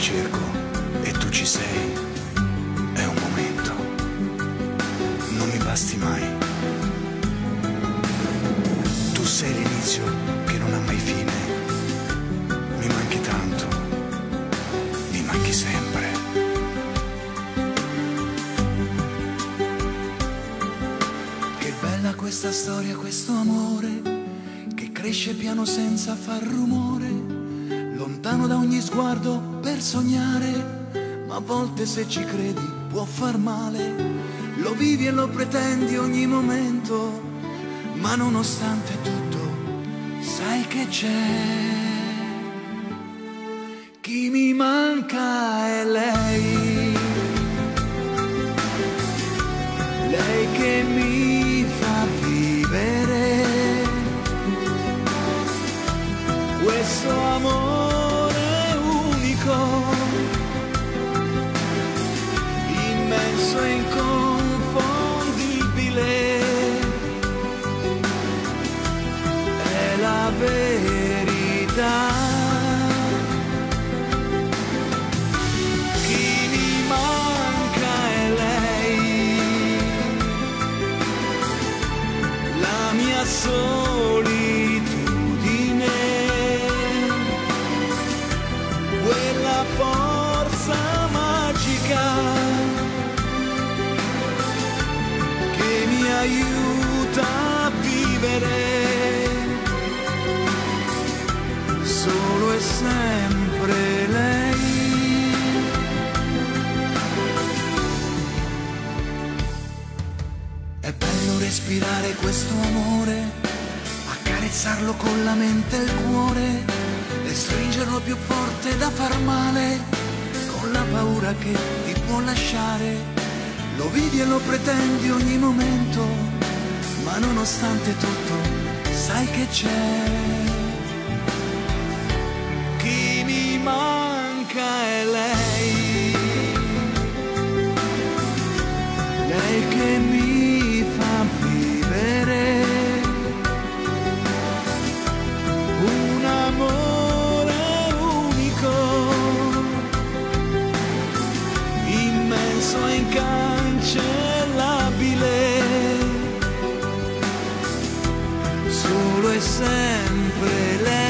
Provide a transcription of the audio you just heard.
cerco e tu ci sei, è un momento, non mi basti mai. Tu sei l'inizio che non ha mai fine, mi manchi tanto, mi manchi sempre. Che bella questa storia, questo amore che cresce piano senza far rumore, lontano da ogni sguardo per sognare, ma a volte se ci credi può far male. Lo vivi e lo pretendi ogni momento, ma nonostante tutto sai che c'è. Chi mi manca è lei, lei che mi fa vivere questo amore unico, immenso e inconfondibile, è la verità. Chi mi manca è lei, la mia solitudine, quella forza magica che mi aiuta a vivere solo e sempre lei. È bello respirare questo amore, accarezzarlo con la mente e il cuore e stringerlo più forte da far male, con la paura che ti può lasciare. Lo vivi e lo pretendi ogni momento, ma nonostante tutto sai che c'è. Chi mi manca è lei, lei che mi fa vivere un amore unico, immenso e incancellabile, solo e sempre lei.